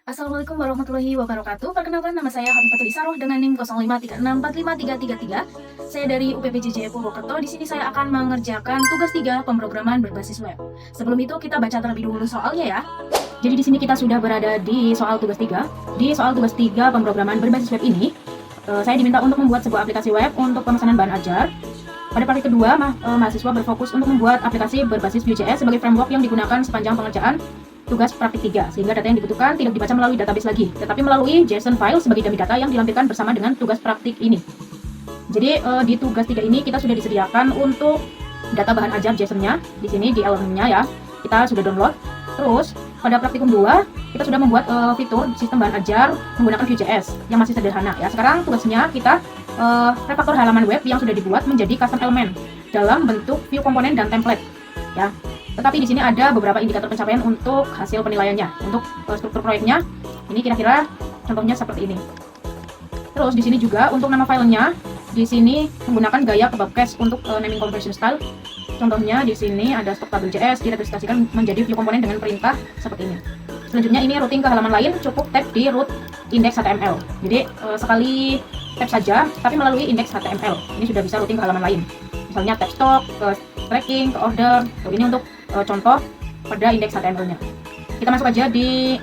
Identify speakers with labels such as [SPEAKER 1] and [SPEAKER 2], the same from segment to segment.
[SPEAKER 1] Assalamualaikum warahmatullahi wabarakatuh. Perkenalkan, nama saya Hafifatul Isaroh dengan NIM 0536453333. Saya dari UPPJJ Purwokerto. Di sini saya akan mengerjakan tugas 3 pemrograman berbasis web. Sebelum itu kita baca terlebih dulu soalnya ya. Jadi di sini kita sudah berada di soal tugas 3. Di soal tugas 3 pemrograman berbasis web ini, saya diminta untuk membuat sebuah aplikasi web untuk pemesanan bahan ajar. Pada praktik kedua, mahasiswa berfokus untuk membuat aplikasi berbasis Vue.js sebagai framework yang digunakan sepanjang pengerjaan tugas praktik 3, sehingga data yang dibutuhkan tidak dibaca melalui database lagi, tetapi melalui JSON file sebagai dummy data yang dilampirkan bersama dengan tugas praktik ini. Jadi di tugas 3 ini kita sudah disediakan untuk data bahan ajar JSON-nya, di sini di elemennya ya, kita sudah download. Terus pada praktikum 2, kita sudah membuat fitur sistem bahan ajar menggunakan Vue.js yang masih sederhana ya. Sekarang tugasnya kita refaktor halaman web yang sudah dibuat menjadi custom element dalam bentuk view komponen dan template ya. Tetapi di sini ada beberapa indikator pencapaian untuk hasil penilaiannya. Untuk struktur proyeknya, ini kira-kira contohnya seperti ini. Terus di sini juga untuk nama filenya, di sini menggunakan gaya kebabcast untuk naming convention style. Contohnya di sini ada stock.js direpresentasikan menjadi view komponen dengan perintah seperti ini. Selanjutnya ini routing ke halaman lain, cukup tap di root index.html. Jadi sekali tap saja, tapi melalui index.html. Ini sudah bisa routing ke halaman lain. Misalnya tab stock, ke tracking, ke order. Ini untuk contoh pada indeks HTML-nya. Kita masuk aja di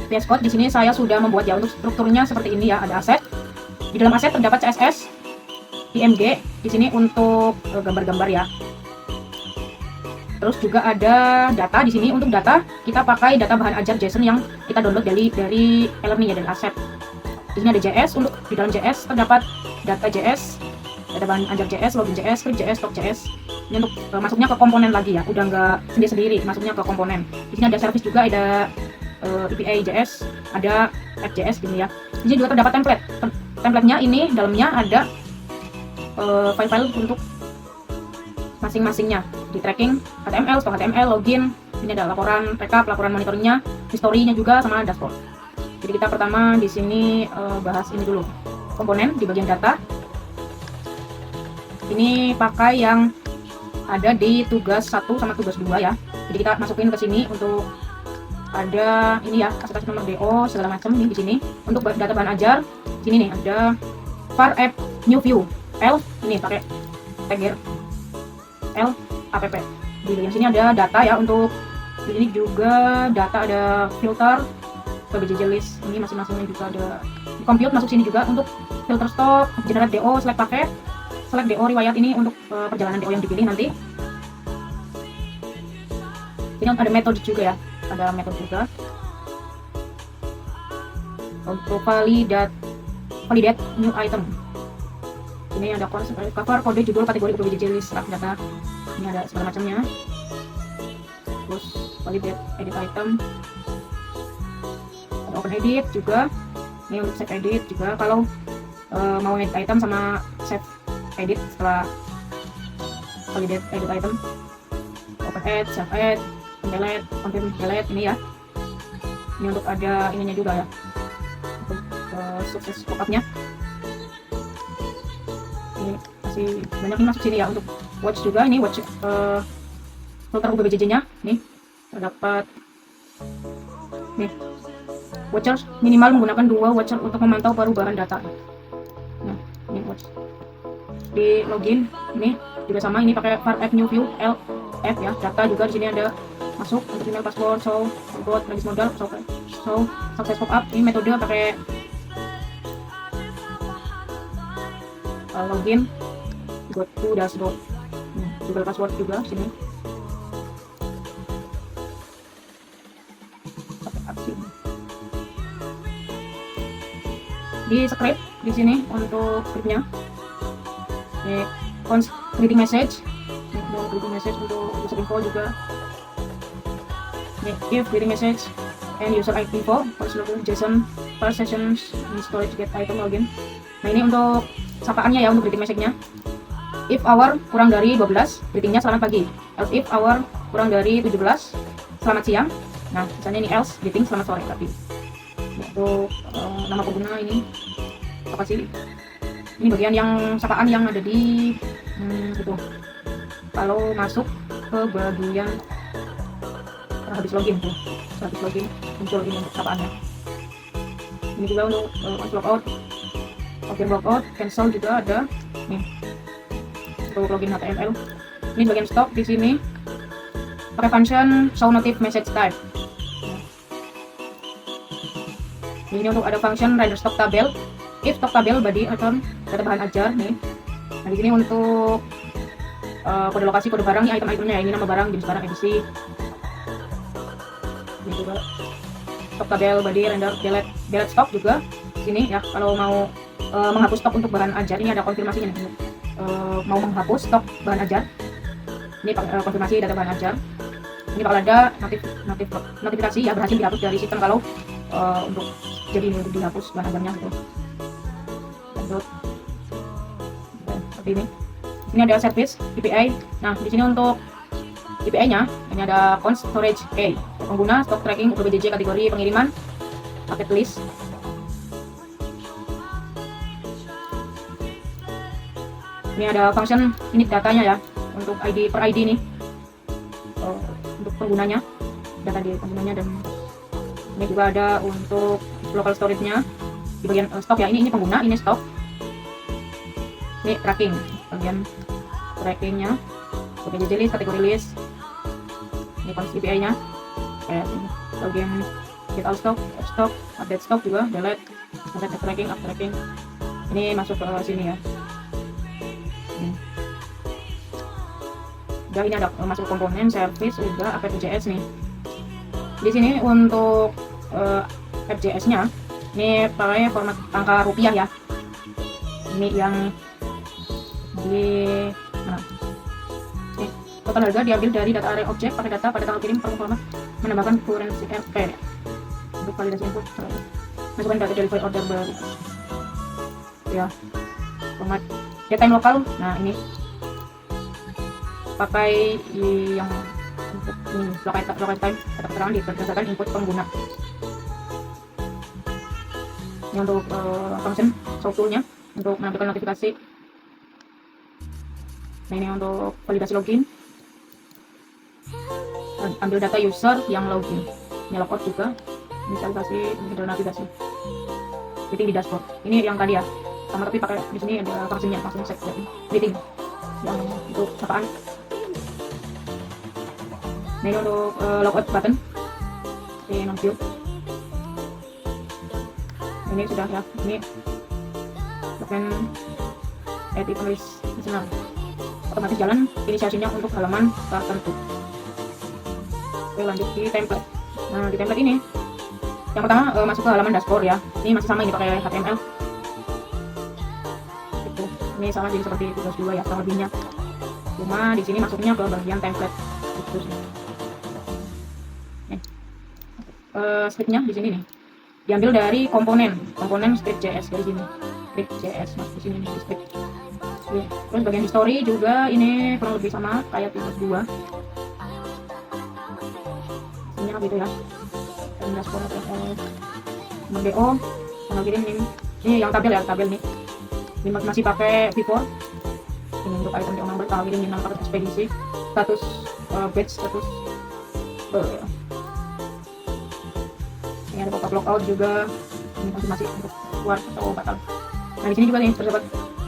[SPEAKER 1] VS Code. Di sini saya sudah membuat ya, untuk strukturnya seperti ini ya. Ada aset. Di dalam aset terdapat CSS, IMG. Di sini untuk gambar-gambar ya. Terus juga ada data. Di sini untuk data kita pakai data bahan ajar JSON yang kita download dari element ya, dari aset. Di sini ada JS. Untuk di dalam JS terdapat data JS, data bahan ajar JS, login JS, script JS, stock JS. Ini untuk masuknya ke komponen lagi ya, udah nggak sendiri-sendiri, masuknya ke komponen. Di sini ada service juga, ada API JS, ada app.js gini ya. Di sini juga terdapat template. Templatenya ini dalamnya ada file-file untuk masing-masingnya. Di tracking HTML, stock HTML, login. Ini ada laporan recap, laporan monitoringnya, historinya juga, sama dashboard. Jadi kita pertama di sini bahas ini dulu. Komponen di bagian data. Ini pakai yang ada di tugas 1 sama tugas 2 ya. Jadi kita masukin ke sini untuk ada ini ya, aset nomor DO segala macam nih di sini. Untuk data bahan ajar, sini nih ada var app new view L, ini pakai tagger L app. Di bagian sini ada data ya, untuk di sini juga data, ada filter PBJJ list. Ini masing-masingnya juga ada di compute, masuk sini juga untuk filter stock, generate DO, select paket, select DO riwayat, ini untuk perjalanan DO yang dipilih nanti. Ini ada metode juga ya, ada metode juga untuk validate new item. Ini ada cover, kode, judul, kategori, PBJJ list, data. Ini ada segala macamnya. Terus validate edit item, ada open edit juga. Ini untuk save edit juga, kalau mau edit item sama save edit setelah validate edit item. Open add, save add, delete, confirm delete, ini ya. Ini untuk ada ininya juga ya, untuk sukses pop-up-nya. Ini masih banyak yang masuk sini ya. Untuk watch juga, ini watch filter UBBJJ-nya. Nih terdapat nih watcher minimal menggunakan 2 watcher untuk memantau perubahan data. Nah, ini watch. Di login ini juga sama, ini pakai var app new view L F ya. Data juga di sini ada masuk untuk email, password, show, robot, list modal, show, success pop up. Ini metode pakai login, go to dashboard, Google password juga di sini. Pakai aksi. Di script di sini untuk scriptnya. Ini greeting message. Ini greeting message untuk user info juga. If greeting message and user ID info first login JSON first sessions in storage get item login. Nah, ini untuk sapaannya ya, untuk greeting message-nya. If hour kurang dari 12, greetingnya selamat pagi. Else if hour kurang dari 17, selamat siang. Nah, misalnya ini else greeting selamat sore tadi. Untuk nama pengguna ini apa sih? Ini bagian yang sapaan yang ada di itu. Kalau masuk ke bagian habis login tuh, habis login muncul ini untuk sapaannya.
[SPEAKER 2] Ini juga untuk logout, login logout, cancel juga ada nih untuk login HTML. Ini bagian stok di sini pakai function show notif message type. Ini untuk ada function render stock tabel, if stock tabel body return data bahan ajar nih. Nah di sini untuk kode lokasi, kode barang, item-itemnya, ini nama barang, jenis barang, edisi. Ini juga stock tabel body render delete stock juga di sini ya. Kalau mau menghapus stok untuk bahan ajar, ini ada konfirmasinya nih. Mau menghapus stok bahan ajar, ini konfirmasi data bahan ajar. Ini bakal ada notifikasi ya, berhasil dihapus dari sistem kalau untuk jadi ini untuk dihapus bahan ajarnya gitu. Seperti ini. Ini ada service API. Nah di sini untuk API-nya ini ada const storage key, pengguna, stock tracking, UPBJJ, kategori pengiriman, paket list. Ini ada function init datanya ya, untuk ID per ID nih, untuk penggunanya, data di penggunanya. Dan ini juga ada untuk local storage-nya di bagian stok ya. Ini pengguna, ini stok. Ini tracking, bagian trackingnya, UPBJJ list, kategori list. Ini const API-nya, kayak ini bagian get all stock, update stock juga, delete, tracking, up tracking. Ini masuk ke sini ya. Dan ini ada masuk komponen service juga app.js nih. Di sini untuk app.js-nya ini pakai format angka rupiah ya. Ini yang di mana? Nih, total harga diambil dari data array objek pakai data pada tanggal kirim, format menambahkan currency pair untuk validasi input, masukkan data delivery order baru ya, format data lokal. Nah ini pakai yang untuk ini local time, kata keterangan berdasarkan input pengguna. Ini untuk function show tool-nya untuk menampilkan notifikasi. Nah ini untuk validasi login, ambil data user yang login. Ini logout juga, inisialisasi, navigasi, editing di dashboard. Ini yang tadi ya, sama tapi pakai di sini ada fungsinya, function set editing yang untuk sapaan. Nah ini untuk logout button, ini non view. Ini sudah ya, ini bukan edit tulis senang, otomatis jalan inisiasinya untuk halaman tertentu. Oke lanjut di template. Nah di template ini yang pertama masuk ke halaman dashboard ya. Ini masih sama, ini pakai HTML gitu. Ini sama jadi seperti tugas 2 ya, kurang lebihnya, cuma di sini masuknya ke bagian template gitu sih. Scriptnya di sini nih diambil dari komponen script.js, dari sini script.js masuk di sini nih di script. Terus bagian history juga ini kurang lebih sama kayak tugas 2. Ini gitu ya. Dan dashboard DO tanggal kirim ini yang tabel ya, tabel nih. Ini masih pakai V4. Ini untuk item DO number, tanggal kirim, nomor ekspedisi, status batch, status ini ada pop-up logout juga. Ini masih untuk keluar atau batal. Nah di sini juga nih terdapat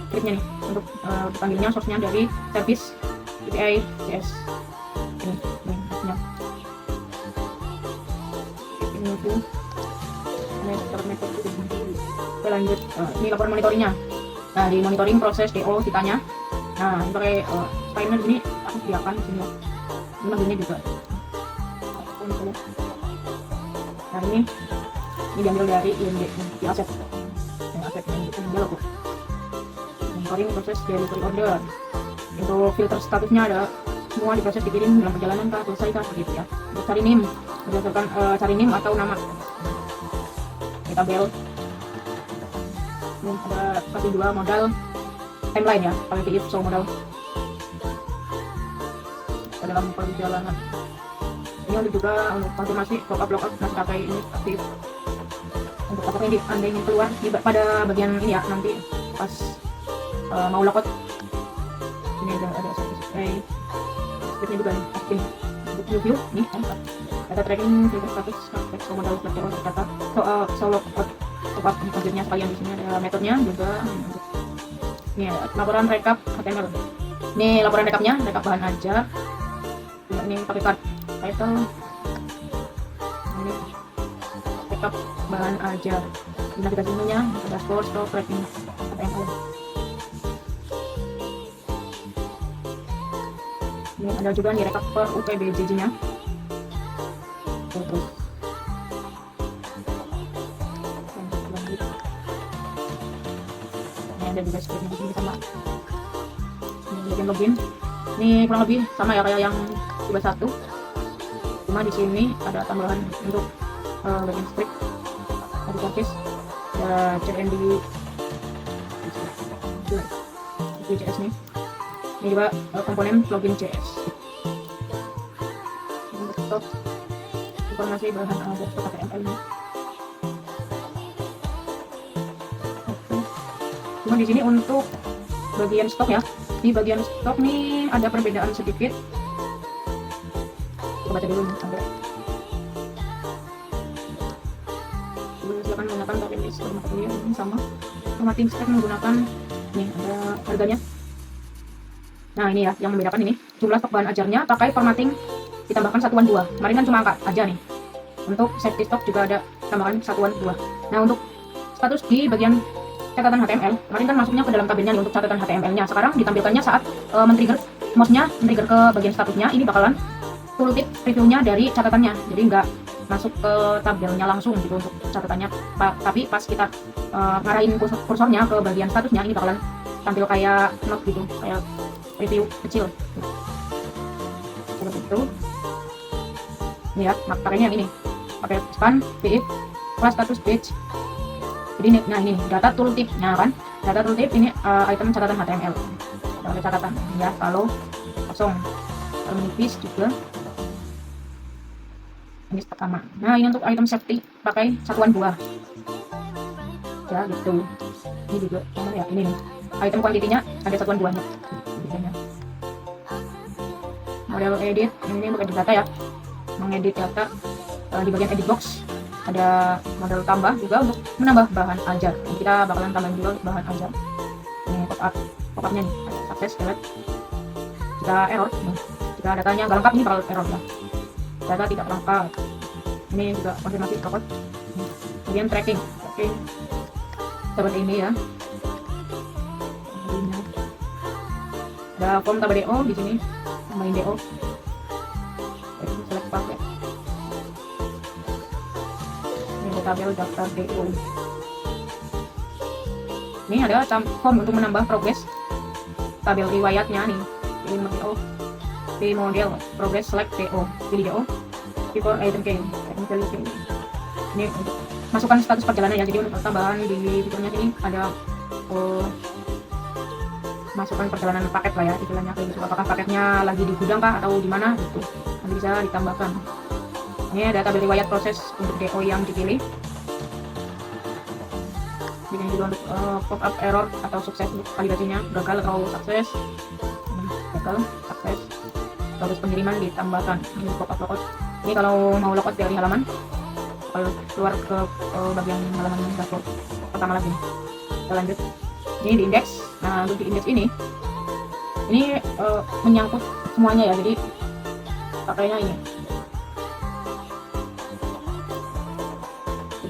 [SPEAKER 2] scriptnya nih untuk dipanggilnya source-nya dari service API JS. Ini source-nya. Ini itu. Oke lanjut. Ini laporan monitoringnya. Nah di monitoring proses DO kitanya. Nah ini pakai timer ini aku sediakan di sini. Ini bagiannya juga. Nah ini diambil dari IMD di aset yang diambil loh. Monitoring proses delivery order. Untuk filter statusnya ada semua diproses, dikirim, dalam perjalanan kah, selesai kah, begitu ya. Untuk cari name berdasarkan cari name atau nama. Ini tabel. Ini ada kasih 2 modal timeline ya, pakai if show modal dalam perjalanan. Ini untuk juga untuk konfirmasi pop-up logout masih pakai ini aktif. Untuk apakah ini Anda ingin keluar pada bagian ini ya, nanti pas mau logout. Ini ada service scriptnya juga nih, aktif. Untuk review nih data tracking, filter status, show modal, data pop-up ajarnya sekalian. Di sini ada metodenya juga. Ini ada laporan rekap HTML. Ini laporan rekapnya, rekap bahan ajar. Ini pakai card title. Ini rekap bahan ajar. Ini navigasi menunya, ada dashboard, stock, tracking HTML. Ini ada juga nih rekap per UPBJJ-nya. Terus ini ada juga scriptnya di sini sama. Ini bagian login. Ini kurang lebih sama ya kayak yang tugas 1. Cuma di sini ada tambahan untuk bagian script, ada service, ada CND, JS nih. Ini juga komponen login JS. Untuk informasi bahan ajar HTML ini. Cuma di sini untuk bagian stok ya. Di bagian stok nih ada perbedaan sedikit. Kita baca dulu nih sampai. Silakan menggunakan bagian list material ini sama. Formatting spek menggunakan nih ada harganya. Nah ini ya yang membedakan ini jumlah stok bahan ajarnya pakai formatting ditambahkan satuan 2. Kemarin kan cuma angka aja nih. Untuk safety stock juga ada tambahkan satuan 2. Nah untuk status di bagian catatan HTML kemarin kan masuknya ke dalam tabelnya nih untuk catatan HTML-nya. Sekarang ditampilkannya saat men-trigger mouse-nya men-trigger ke bagian statusnya. Ini bakalan tooltip preview-nya dari catatannya. Jadi nggak masuk ke tabelnya langsung gitu untuk catatannya. Tapi pas kita ngarahin kursornya ke bagian statusnya ini bakalan tampil kayak note gitu, kayak preview kecil. Seperti itu. Ini ya, pakainya yang ini. Pakai span, pip, plus status page. Jadi nah ini data tooltip-nya kan. Data tooltip ini item catatan HTML. Ada catatan ya kalau kosong. Kalau menipis juga. Ini pertama. Nah, ini untuk item safety pakai satuan 2. Ya, gitu. Ini juga sama ya, ini nih. Item kuantitinya ada satuan 2-nya. Model edit, ini untuk edit data ya. Mengedit data di bagian edit box. Ada model tambah juga untuk menambah bahan ajar. Kita bakalan tambahin juga untuk bahan ajar. Ini pop-up-nya nih, sukses delete. Jika error, jika datanya nggak lengkap ini bakal error ya. Data tidak lengkap. Ini juga konfirmasi copot. Kemudian tracking seperti ini ya. Ada form tabel DO di sini, tambahin DO. Select paket. Tabel daftar DO. Ini ada form untuk menambah progres tabel riwayatnya nih. Ini DO, di model progress select DO, pilih DO, before item key, item value key. Ini untuk masukkan status perjalanan ya. Jadi untuk tambahan di fiturnya ini ada masukkan perjalanan paket lah ya, istilahnya kayak gitu. Apakah paketnya lagi di gudang kah atau di mana gitu, nanti bisa ditambahkan. Ini ada tabel riwayat proses untuk DO yang dipilih. Ini juga untuk pop-up error atau sukses untuk validasinya, gagal atau sukses. Gagal, sukses. Terus pengiriman ditambahkan. Ini pop-up logout. Ini kalau mau logout dari halaman, kalau keluar ke bagian halaman dashboard pertama lagi. Kita lanjut. Ini di indeks. Nah untuk di indeks ini menyangkut semuanya ya. Jadi pakainya ini.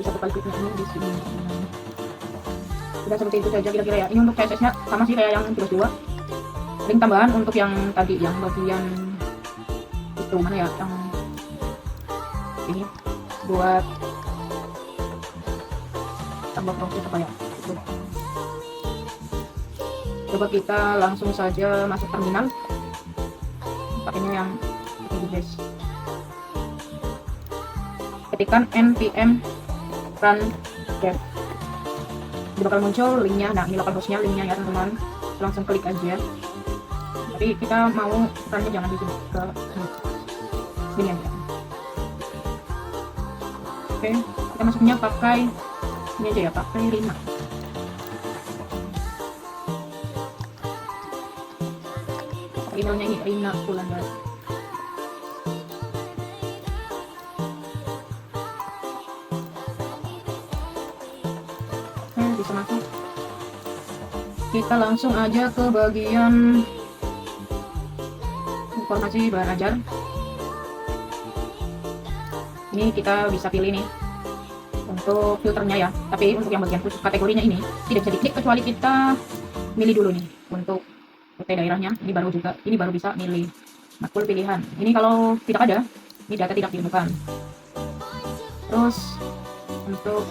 [SPEAKER 2] Satu kali kliknya ini di sini. Sudah seperti itu saja kira-kira ya. Ini untuk CSS-nya sama sih kayak yang tugas 2. Link tambahan untuk yang tadi yang bagian itu mana ya, yang ini buat tambah proses apa ya itu. Coba kita langsung saja masuk terminal. Pakainya yang di base. Ketikkan npm run dev, dia bakal muncul linknya. Nah ini localhost-nya, linknya ya teman-teman, langsung klik aja. Tapi kita mau runnya jangan di sini, ke sini aja. Oke, kita masuknya pakai ini aja ya, pakai Rina. Emailnya ini Rina Wulandari. bisa masuk. Kita langsung aja ke bagian informasi bahan ajar. Ini kita bisa pilih nih untuk filternya ya, tapi untuk yang bagian khusus kategorinya ini tidak bisa diklik kecuali kita milih dulu nih untuk PT daerahnya. Ini baru bisa milih matkul pilihan. Ini kalau tidak ada, ini data tidak ditemukan. Terus untuk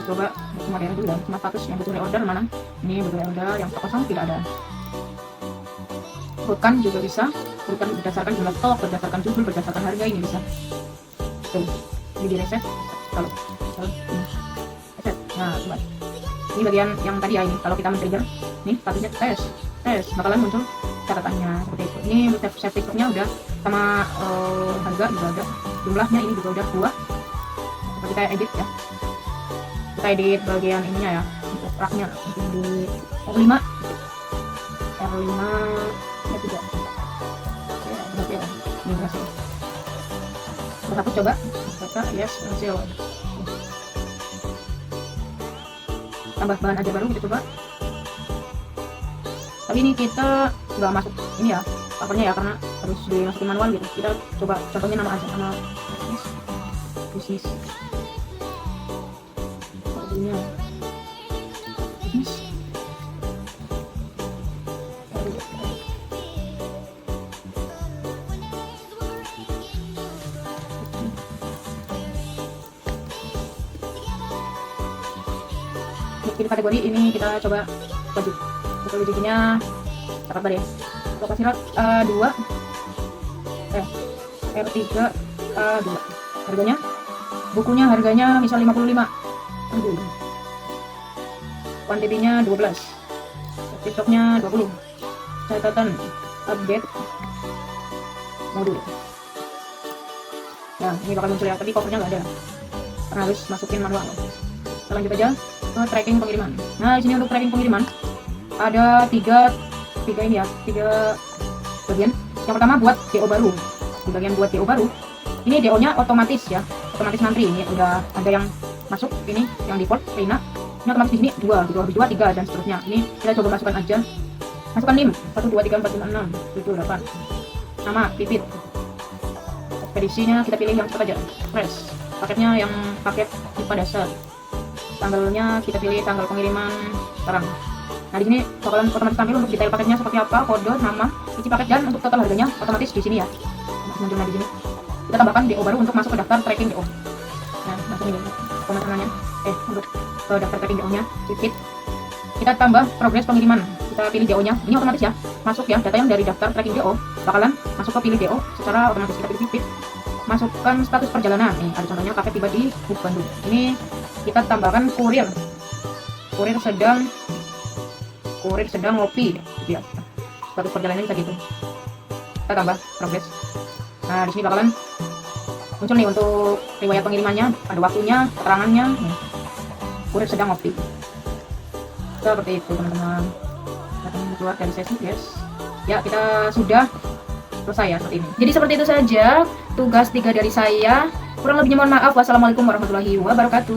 [SPEAKER 2] coba semua daerah dulu dan semua status yang butuh reorder mana. Ini butuh reorder, yang kosong tidak ada. Urutkan juga bisa, urutkan berdasarkan jumlah stok, berdasarkan judul, berdasarkan harga, ini bisa. Tuh, ini di reset. Kalau ini reset. Nah, coba. Ini bagian yang tadi ya, ini kalau kita men-trigger, nih statusnya tes, bakalan muncul catatannya seperti itu. Ini sertifikatnya udah sama harga juga ada, jumlahnya ini juga udah 2. Coba kita edit ya. Kita edit bagian ininya ya, untuk raknya mungkin di R5 ya 3 ya, berarti ya ini berhasil. Kita hapus coba, kata yes berhasil. Tambah bahan aja baru, kita coba. Tapi ini kita nggak masuk ini ya covernya ya, karena harus dimasukin manual gitu. Kita coba contohnya nama aja, nama bisnis judulnya bisnis. Untuk kategori ini kita coba baju. Untuk bajunya cakap tadi ya. Lokasi rat A2 R3 A2. Harganya, bukunya harganya misal 55. Kuantitinya 12. Stoknya 20. Catatan update modul. Nah, ini bakal muncul ya, tapi covernya nggak ada karena harus masukin manual. Kita lanjut aja ke tracking pengiriman. Nah, di sini untuk tracking pengiriman ada tiga ini ya, 3 bagian. Yang pertama buat DO baru. Di bagian buat DO baru, ini DO-nya otomatis ya, otomatis ngantri. Ini udah ada yang masuk, ini yang default Rina. Ini otomatis di sini 2, 3 dan seterusnya. Ini kita coba masukkan aja. Masukkan NIM 1 2 3 4 5 6 7 8. Nama pipit. Ekspedisinya kita pilih yang cepat aja. Fresh. Paketnya yang paket IPA dasar. Tanggalnya kita pilih tanggal pengiriman sekarang. Nah, di sini bakalan otomatis tampil untuk detail paketnya seperti apa, kode, nama, isi paket, dan untuk total harganya otomatis di sini ya. Munculnya di sini. Kita tambahkan DO baru untuk masuk ke daftar tracking DO. Nah, langsung ini pemasangannya. Untuk ke daftar tracking DO-nya, pipit. Kita tambah progres pengiriman. Kita pilih DO-nya. Ini otomatis ya. Masuk ya, data yang dari daftar tracking DO bakalan masuk ke pilih DO secara otomatis. Kita pilih pipit. Masukkan status perjalanan. Nih, ada contohnya paket tiba di Hub Bandung. Ini kita tambahkan kurir sedang ngopi gitu ya. Status perjalanannya bisa gitu. Kita tambah progres. Nah, di sini bakalan muncul nih untuk riwayat pengirimannya, ada waktunya, keterangannya. Nih. Kurir sedang ngopi. Seperti itu teman-teman. Kita keluar dari sesi, yes. Ya, kita sudah selesai ya seperti ini.
[SPEAKER 1] Jadi seperti itu saja tugas 3 dari saya. Kurang lebihnya mohon maaf. Wassalamualaikum warahmatullahi wabarakatuh.